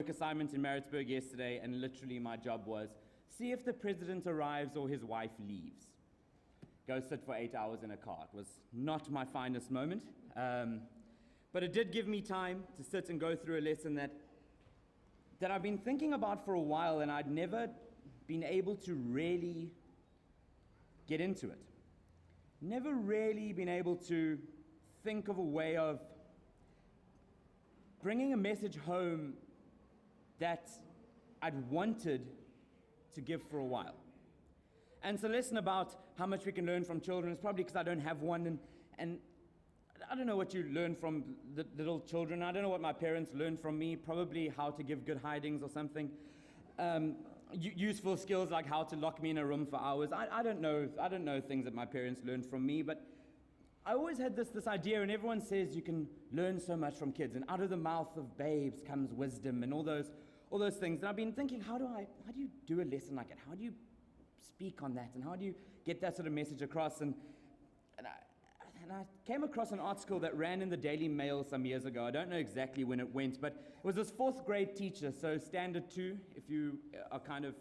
work assignment in Maritzburg yesterday, and literally my job was, see if the president arrives or his wife leaves. Go sit for 8 hours in a car. It was not my finest moment, but it did give me time to sit and go through a lesson that I've been thinking about for a while, and I'd never been able to really get into it. Never really been able to think of a way of bringing a message home that I'd wanted to give for a while. And it's a lesson about how much we can learn from children. It's probably because I don't have one, and I don't know what you learn from the little children. I don't know what my parents learned from me, probably how to give good hidings or something. Useful skills like how to lock me in a room for hours. I don't know things that my parents learned from me, but I always had this idea, and everyone says you can learn so much from kids, and out of the mouth of babes comes wisdom, and all those things. And I've been thinking, how do you do a lesson like that? How do you speak on that, and how do you get that sort of message across? And I came across an article that ran in the Daily Mail some years ago. I don't know exactly when it went, but it was this 4th grade teacher, so standard 2, if you are kind of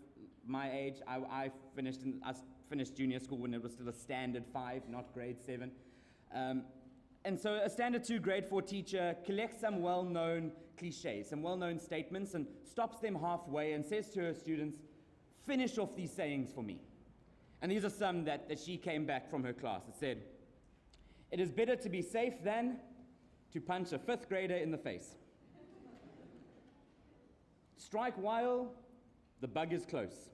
my age. I finished junior school when it was still a standard 5, not grade 7. And so a standard 2, grade 4 teacher collects some well-known cliches, some well-known statements, and stops them halfway and says to her students, finish off these sayings for me. And these are some that she came back from her class. It said, it is better to be safe than to punch a 5th grader in the face. Strike while the bug is close.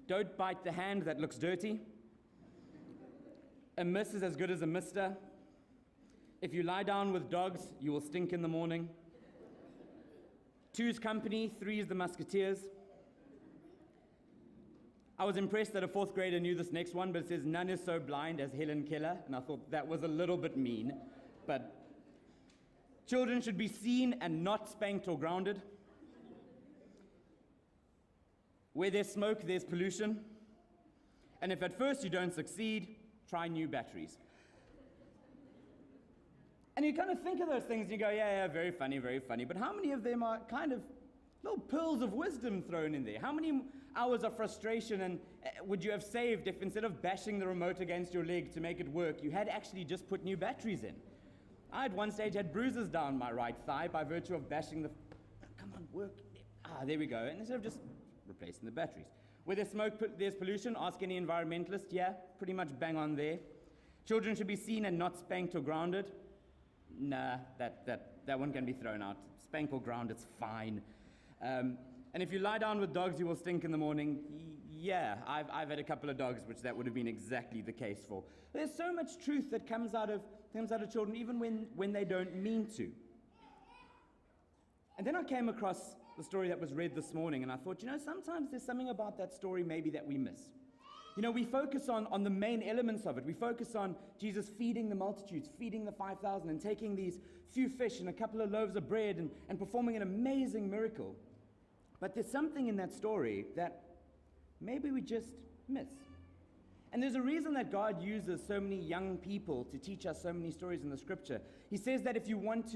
Don't bite the hand that looks dirty. A miss is as good as a mister. If you lie down with dogs, you will stink in the morning. 2's company, 3 is the musketeers. I was impressed that a 4th grader knew this next one, but it says, none is so blind as Helen Keller, and I thought that was a little bit mean. But children should be seen and not spanked or grounded. Where there's smoke, there's pollution. And if at first you don't succeed, try new batteries. And you kind of think of those things and you go, yeah, very funny, very funny. But how many of them are kind of little pearls of wisdom thrown in there? How many hours of frustration and would you have saved if instead of bashing the remote against your leg to make it work, you had actually just put new batteries in? I at one stage had bruises down my right thigh by virtue of bashing the... Come on, work. There we go. And instead of just replacing the batteries. Where there's smoke, there's pollution. Ask any environmentalist. Yeah, pretty much bang on there. Children should be seen and not spanked or grounded. Nah, that one can be thrown out. Spank or ground, it's fine. And if you lie down with dogs, you will stink in the morning. Yeah, I've had a couple of dogs which that would have been exactly the case for. There's so much truth that comes out of children, even when they don't mean to. And then I came across the story that was read this morning, and I thought, sometimes there's something about that story maybe that we miss. We focus on the main elements of it. We focus on Jesus feeding the multitudes, feeding the 5,000, and taking these few fish and a couple of loaves of bread and performing an amazing miracle. But there's something in that story that maybe we just miss. And there's a reason that God uses so many young people to teach us so many stories in the scripture. He says that if you want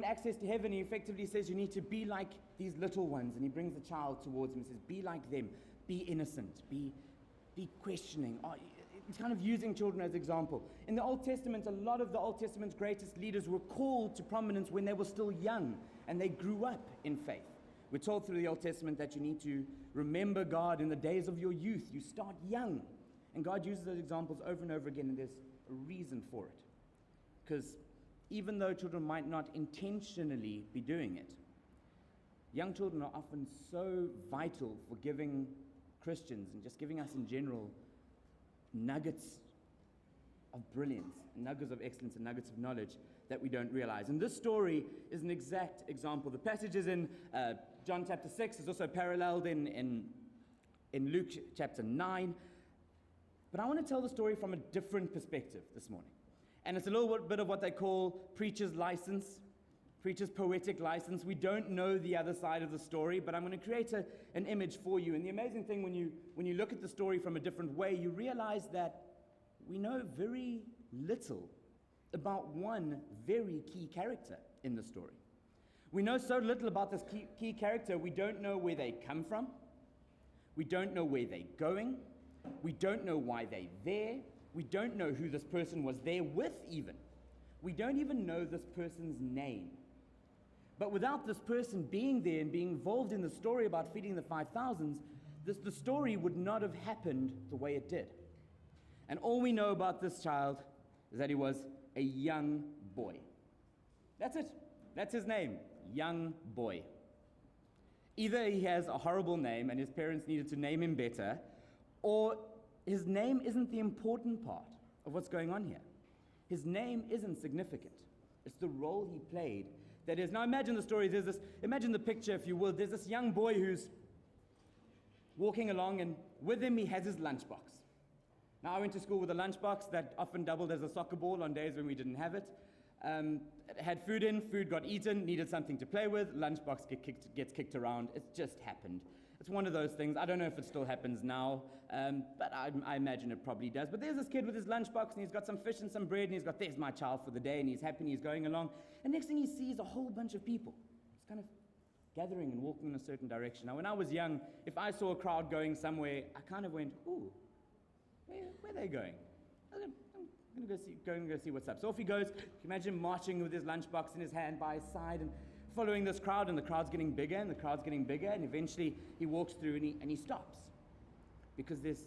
access to heaven, he effectively says you need to be like these little ones. And he brings the child towards him and says, be like them, be innocent, be questioning. It's kind of using children as example. In the Old Testament, a lot of the Old Testament's greatest leaders were called to prominence when they were still young, and they grew up in faith. We're told through the Old Testament that you need to remember God in the days of your youth. You start young. And God uses those examples over and over again, and there's a reason for it. Because even though children might not intentionally be doing it, young children are often so vital for giving Christians and just giving us in general nuggets of brilliance, nuggets of excellence, and nuggets of knowledge that we don't realize. And this story is an exact example. The passage is in John chapter 6. It's also paralleled in Luke chapter 9. But I want to tell the story from a different perspective this morning. And it's a little bit of what they call preacher's license, preacher's poetic license. We don't know the other side of the story, but I'm going to create an image for you. And the amazing thing when you look at the story from a different way, you realize that we know very little about one very key character in the story. We know so little about this key character. We don't know where they come from. We don't know where they're going. We don't know why they're there. We don't know who this person was there with even. We don't even know this person's name. But without this person being there and being involved in the story about feeding the 5,000s, the story would not have happened the way it did. And all we know about this child is that he was a young boy. That's it. That's his name, young boy. Either he has a horrible name and his parents needed to name him better, or his name isn't the important part of what's going on here. His name isn't significant. It's the role he played that is. Now imagine the story. Imagine the picture, if you will. There's this young boy who's walking along, and with him he has his lunchbox. Now I went to school with a lunchbox that often doubled as a soccer ball on days when we didn't have it. It had food in, food got eaten, needed something to play with, lunchbox gets kicked around. It's just happened. It's one of those things. I don't know if it still happens now, but I imagine it probably does. But there's this kid with his lunchbox, and he's got some fish and some bread, and he's got, there's my child for the day, and he's happy, and he's going along. And next thing he sees, a whole bunch of people. It's kind of gathering and walking in a certain direction. Now, when I was young, if I saw a crowd going somewhere, I kind of went, ooh, where are they going? I'm going to go see what's up. So off he goes. You can imagine him marching with his lunchbox in his hand by his side and following this crowd, and the crowd's getting bigger, and the crowd's getting bigger, and eventually he walks through and he stops because there's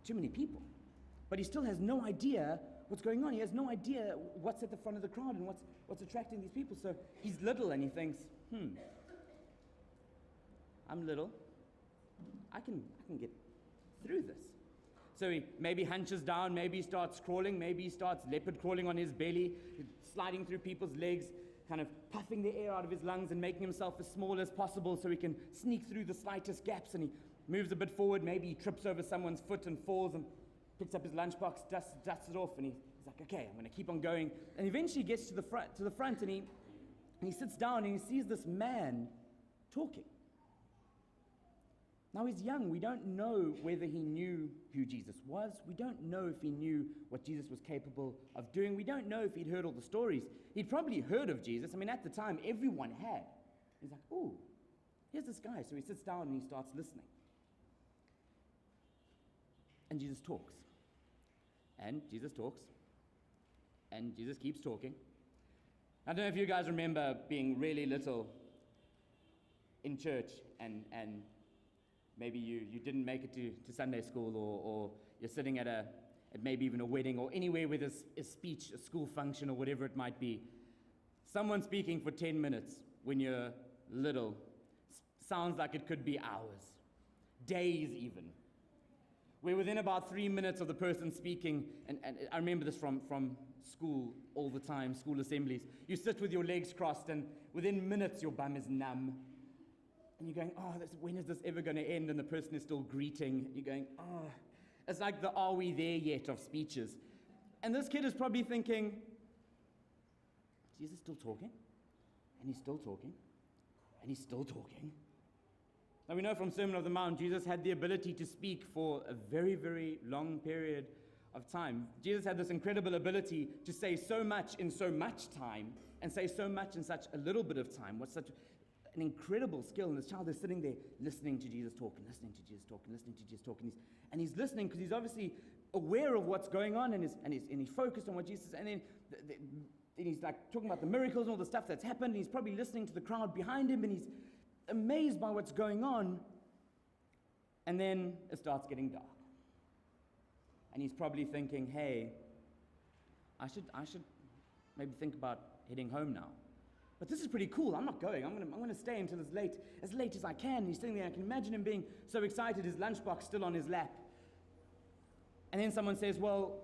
too many people. But he still has no idea what's going on. He has no idea what's at the front of the crowd and what's attracting these people. So he's little, and he thinks, I'm little. I can get through this. So he maybe hunches down, maybe he starts crawling, maybe he starts leopard crawling on his belly, sliding through people's legs, kind of puffing the air out of his lungs and making himself as small as possible so he can sneak through the slightest gaps. And he moves a bit forward, maybe he trips over someone's foot and falls and picks up his lunchbox, dusts it off, and he's like, okay, I'm going to keep on going. And eventually he gets to the front, and he sits down and he sees this man talking. Now he's young. We don't know whether he knew who Jesus was. We don't know if he knew what Jesus was capable of doing. We don't know if he'd heard all the stories. He'd probably heard of Jesus. I mean, at the time, everyone had. He's like, oh, here's this guy. So he sits down and he starts listening. And Jesus talks. And Jesus talks. And Jesus keeps talking. I don't know if you guys remember being really little in church and maybe you didn't make it to Sunday school, or you're sitting at maybe even a wedding, or anywhere where there's a speech, a school function, or whatever it might be. Someone speaking for 10 minutes when you're little sounds like it could be hours, days even. Where within about 3 minutes of the person speaking, and I remember this from school all the time, school assemblies, you sit with your legs crossed, and within minutes your bum is numb. And you're going, when is this ever going to end? And the person is still greeting. You're going, it's like the are we there yet of speeches. And this kid is probably thinking, Jesus still talking? And he's still talking? And he's still talking? Now we know from Sermon on the Mount, Jesus had the ability to speak for a very, very long period of time. Jesus had this incredible ability to say so much in so much time, and say so much in such a little bit of time. What's such an incredible skill, and this child is sitting there listening to Jesus talk, and listening to Jesus talk, and listening to Jesus talk, and he's listening because he's obviously aware of what's going on, and he's focused on what Jesus is, and then he's like talking about the miracles and all the stuff that's happened, and he's probably listening to the crowd behind him, and he's amazed by what's going on, and then it starts getting dark, and he's probably thinking, hey, I should maybe think about heading home now. But this is pretty cool. I'm not going. I'm going to stay until as late as I can. And he's sitting there. I can imagine him being so excited, his lunchbox still on his lap. And then someone says, well,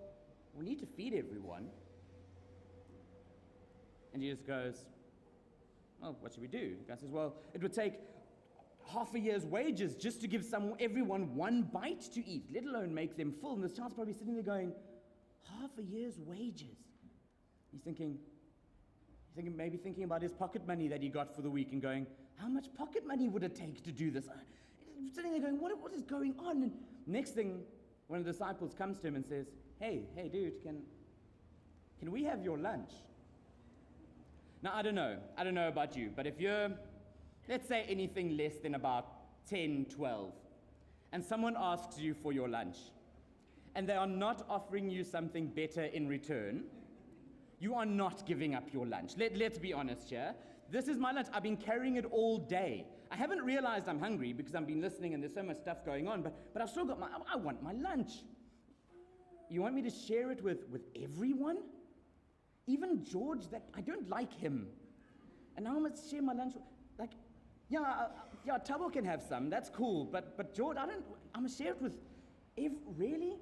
we need to feed everyone. And Jesus goes, well, what should we do? The guy says, well, it would take half a year's wages just to give everyone one bite to eat, let alone make them full. And this child's probably sitting there going, half a year's wages. He's thinking about his pocket money that he got for the week and going, how much pocket money would it take to do this? Sitting there going, what is going on? And next thing, one of the disciples comes to him and says, hey dude, can we have your lunch? Now, I don't know about you, but if you're, let's say, anything less than about 10, 12, and someone asks you for your lunch, and they are not offering you something better in return, you are not giving up your lunch. Let's be honest here. This is my lunch. I've been carrying it all day. I haven't realized I'm hungry because I've been listening and there's so much stuff going on, but I've still got I want my lunch. You want me to share it with everyone? Even George, that I don't like him. And now I'm going to share my lunch. Like, yeah, Tabo can have some. That's cool. But George, I'm going to share it with really?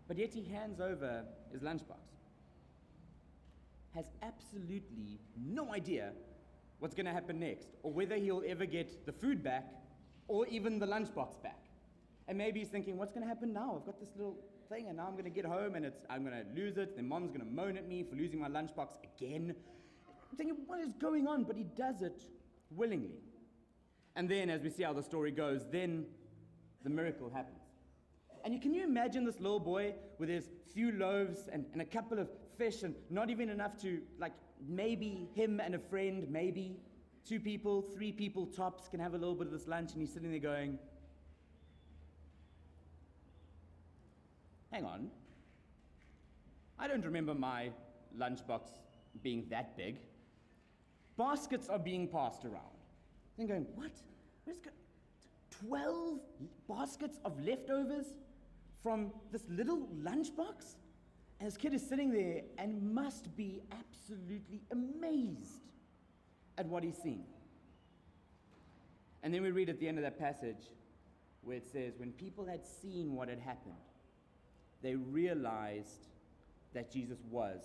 But yet he hands over his lunchbox. Has absolutely no idea what's going to happen next, or whether he'll ever get the food back, or even the lunchbox back. And maybe he's thinking, what's going to happen now? I've got this little thing, and now I'm going to get home, and I'm going to lose it. Then Mom's going to moan at me for losing my lunchbox again. I'm thinking, what is going on? But he does it willingly. And then, as we see how the story goes, then the miracle happens. And can you imagine this little boy with his few loaves and a couple of fish, and not even enough to, like, maybe him and a friend, maybe 2 people, 3 people tops can have a little bit of this lunch, and he's sitting there going, hang on, I don't remember my lunchbox being that big. Baskets are being passed around. Then going, what? 12 baskets of leftovers from this little lunchbox? And this kid is sitting there and must be absolutely amazed at what he's seen. And then we read at the end of that passage where it says, when people had seen what had happened, they realized that Jesus was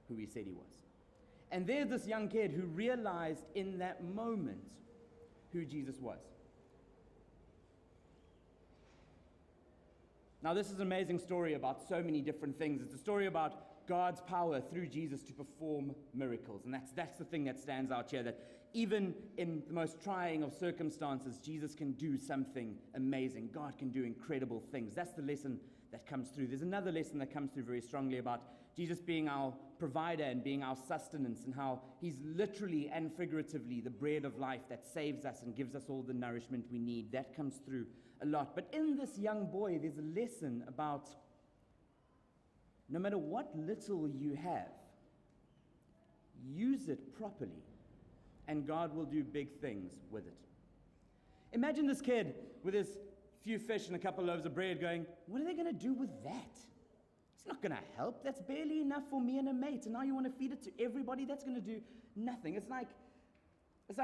who he said he was. And there's this young kid who realized in that moment who Jesus was. Now, this is an amazing story about so many different things. It's a story about God's power through Jesus to perform miracles. And that's the thing that stands out here, that even in the most trying of circumstances, Jesus can do something amazing. God can do incredible things. That's the lesson that comes through. There's another lesson that comes through very strongly about Jesus being our provider and being our sustenance, and how he's literally and figuratively the bread of life that saves us and gives us all the nourishment we need. That comes through a lot. But in this young boy, there's a lesson about no matter what little you have, use it properly, and God will do big things with it. Imagine this kid with his few fish and a couple of loaves of bread going, what are they going to do with that? It's not going to help. That's barely enough for me and a mate. And now you want to feed it to everybody? That's going to do nothing. It's like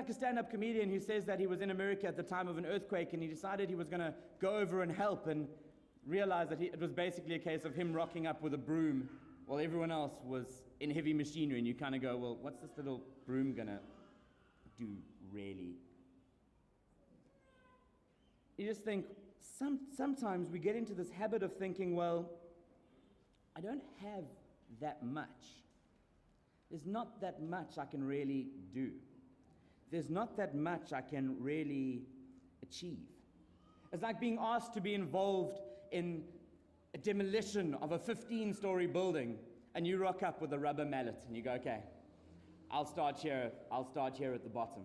a stand-up comedian who says that he was in America at the time of an earthquake, and he decided he was going to go over and help, and realized that it was basically a case of him rocking up with a broom while everyone else was in heavy machinery. And you kind of go, well, what's this little broom going to do, really? You just think, sometimes we get into this habit of thinking, well, I don't have that much. There's not that much I can really do. There's not that much I can really achieve. It's like being asked to be involved in a demolition of a 15-story building, and you rock up with a rubber mallet, and you go, okay, I'll start here at the bottom.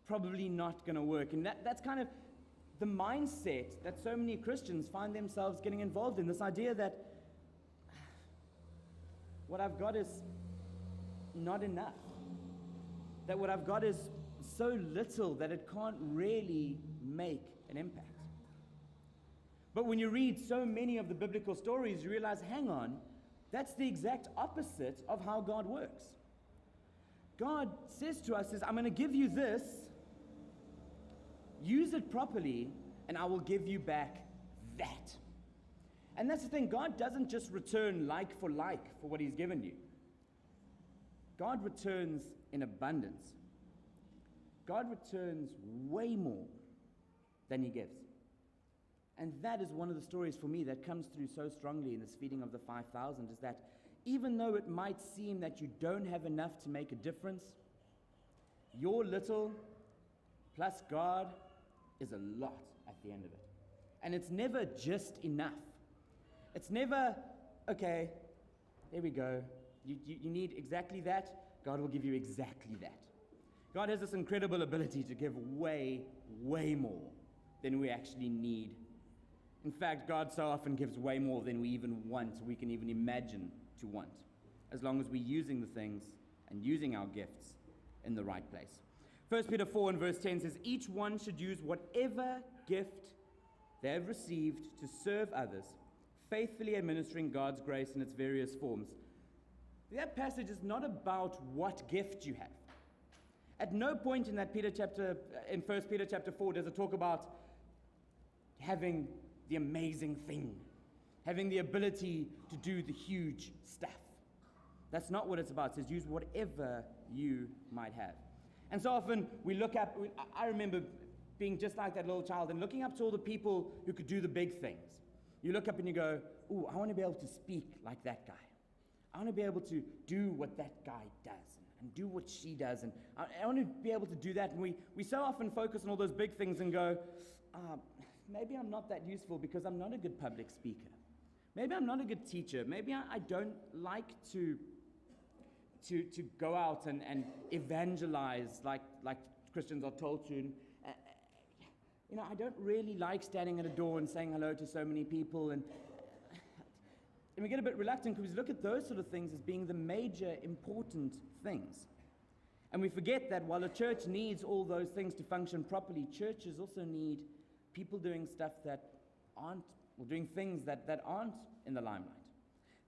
Probably not going to work. And that's kind of the mindset that so many Christians find themselves getting involved in, this idea that what I've got is not enough. That what I've got is so little that it can't really make an impact. But when you read so many of the biblical stories, you realize, hang on, that's the exact opposite of how God works. God says to us, I'm going to give you this, use it properly, and I will give you back that. And that's the thing, God doesn't just return like for what he's given you. God returns in abundance. God returns way more than he gives. And that is one of the stories for me that comes through so strongly in this feeding of the 5,000, is that even though it might seem that you don't have enough to make a difference, your little plus God is a lot at the end of it. And it's never just enough. It's never, okay, there we go. You need exactly that. God will give you exactly that. God has this incredible ability to give way, way more than we actually need. In fact, God so often gives way more than we even want, we can even imagine to want, as long as we're using the things and using our gifts in the right place. 1 Peter 4 and verse 10 says, each one should use whatever gift they have received to serve others, faithfully administering God's grace in its various forms. That passage is not about what gift you have. At no point in that in 1 Peter chapter 4 does it talk about having the amazing thing, having the ability to do the huge stuff. That's not what it's about. It says use whatever you might have. And so often we look up, I remember being just like that little child and looking up to all the people who could do the big things. You look up and you go, ooh, I want to be able to speak like that guy. I want to be able to do what that guy does and do what she does. And I want to be able to do that. And we so often focus on all those big things and go, maybe I'm not that useful because I'm not a good public speaker. Maybe I'm not a good teacher. Maybe I don't like to go out and evangelize like Christians are told to. I don't really like standing at a door and saying hello to so many people. And we get a bit reluctant because we look at those sort of things as being the major important things. And we forget that while a church needs all those things to function properly, churches also need people doing stuff that aren't, or doing things that aren't in the limelight.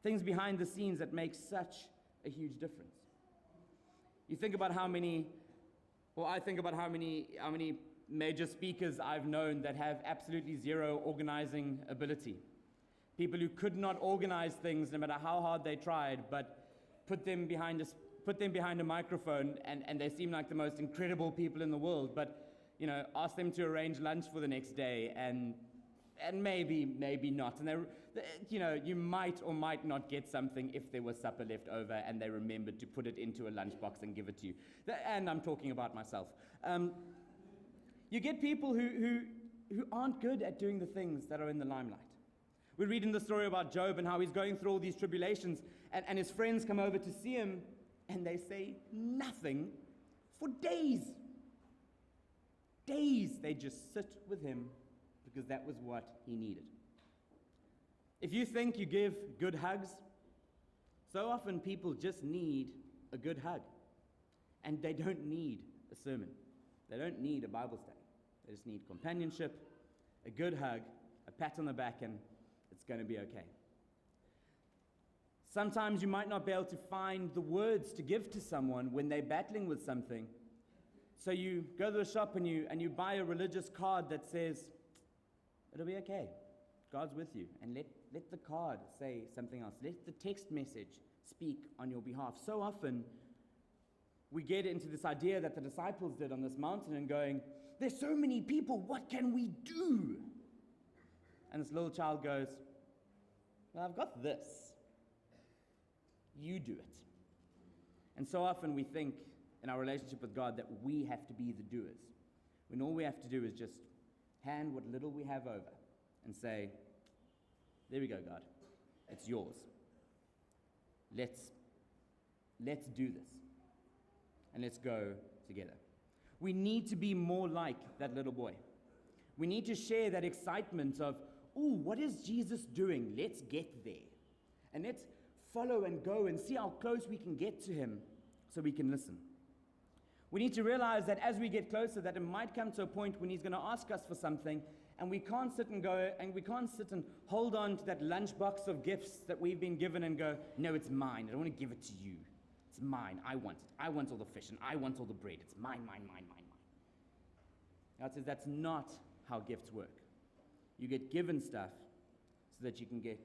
Things behind the scenes that make such a huge difference. You think about I think about how many major speakers I've known that have absolutely zero organizing ability. People who could not organize things no matter how hard they tried, but put them behind a microphone and they seem like the most incredible people in the world, but ask them to arrange lunch for the next day and maybe not. And you might or might not get something if there was supper left over and they remembered to put it into a lunchbox and give it to you. And I'm talking about myself. You get people who aren't good at doing the things that are in the limelight. We read in the story about Job and how he's going through all these tribulations, and his friends come over to see him, and they say nothing for days. Days they just sit with him because that was what he needed. If you think you give good hugs, so often people just need a good hug. And they don't need a sermon. They don't need a Bible study. They just need companionship, a good hug, a pat on the back, and it's going to be okay. Sometimes you might not be able to find the words to give to someone when they're battling with something. So you go to the shop and you buy a religious card that says, it'll be okay. God's with you. And let the card say something else. Let the text message speak on your behalf. So often, we get into this idea that the disciples did on this mountain and going, there's so many people, what can we do? And this little child goes, well, I've got this. You do it. And so often we think in our relationship with God that we have to be the doers, when all we have to do is just hand what little we have over and say, there we go, God, it's yours. Let's do this, and let's go together. We need to be more like that little boy. We need to share that excitement of, ooh, what is Jesus doing? Let's get there. And let's follow and go and see how close we can get to him so we can listen. We need to realize that as we get closer, that it might come to a point when he's going to ask us for something, and we can't sit and hold on to that lunchbox of gifts that we've been given and go, no, it's mine. I don't want to give it to you. It's mine. I want it. I want all the fish, and I want all the bread. It's mine. God says that's not how gifts work. You get given stuff so that you can get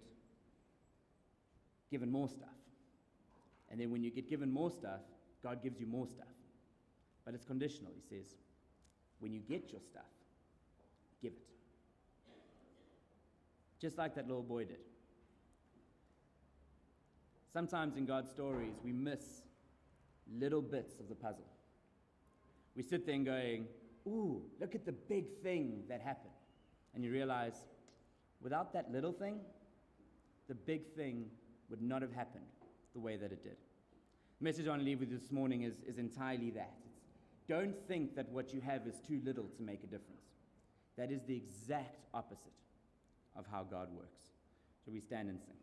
given more stuff. And then when you get given more stuff, God gives you more stuff. But it's conditional. He says, when you get your stuff, give it. Just like that little boy did. Sometimes in God's stories, we miss little bits of the puzzle. We sit there and going, ooh, look at the big thing that happened. And you realize, without that little thing, the big thing would not have happened the way that it did. The message I want to leave with you this morning is entirely that. Don't think that what you have is too little to make a difference. That is the exact opposite of how God works. So we stand and sing.